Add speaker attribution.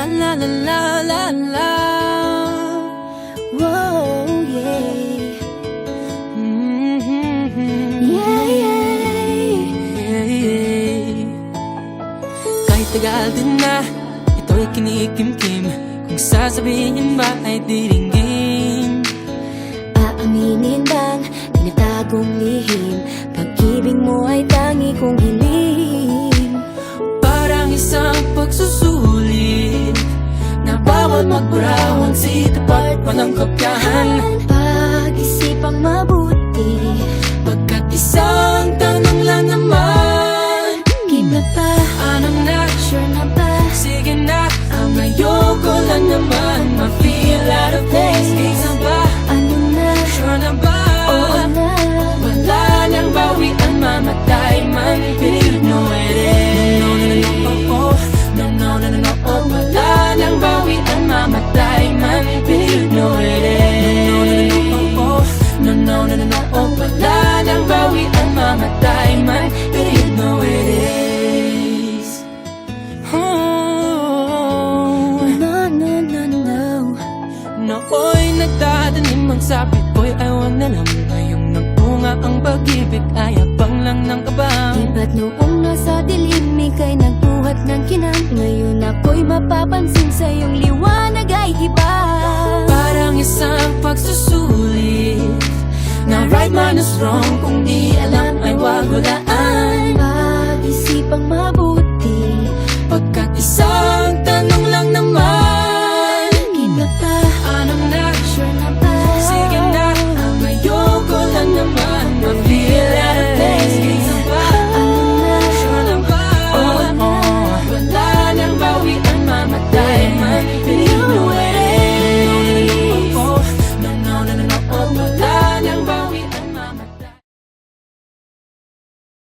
Speaker 1: La la la la la la.
Speaker 2: Whoa, yeah. Yeah, yeah.
Speaker 1: Kahit tagal din na ito'y kinikimkim, kung sasabihin ba ay diringgin.
Speaker 2: Aaminin bang tinatagong lihim, pag-ibig mo ay tangi kong hiling.
Speaker 1: Parang isang pagsusulit na bawal magburawan, sitapat pa ng kopyahan.
Speaker 2: Pag-isipang mabuti,
Speaker 1: Pagkat isang tanong lang naman,
Speaker 2: game na ba?
Speaker 1: ano na?
Speaker 2: Sure na ba?
Speaker 1: Sige na, ang ayoko lang naman ma-feel out of place. Di na ba?
Speaker 2: Ano na?
Speaker 1: Sure na ba?
Speaker 2: Oo na.
Speaker 1: Wala nang bawian, mamatay man, but you know it is. No, no, no, no, oh, oh. No, no, no, no, no, oh. Wala nang bawian, mamatay man, but you know it is. No, no, no, no, oh, oh. No, no, no, no, no, oh. Wala nang bawian, mamatay man, but you know it is. Oh.
Speaker 2: No, no, no, no.
Speaker 1: Nooy nagdadanim ang sabi ko'y ayaw na lang. Ngayong nagbunga ang pag-ibig ay abang lang ng kabang.
Speaker 2: Iba't noong nasa dilim, ika'y nagbuhat ng kinang. Ngayon ako'y mapapansin sa iyong liwanag ay iba.
Speaker 1: Parang isang pagsusulit na right man is wrong, kung di alam ay wag hulaan.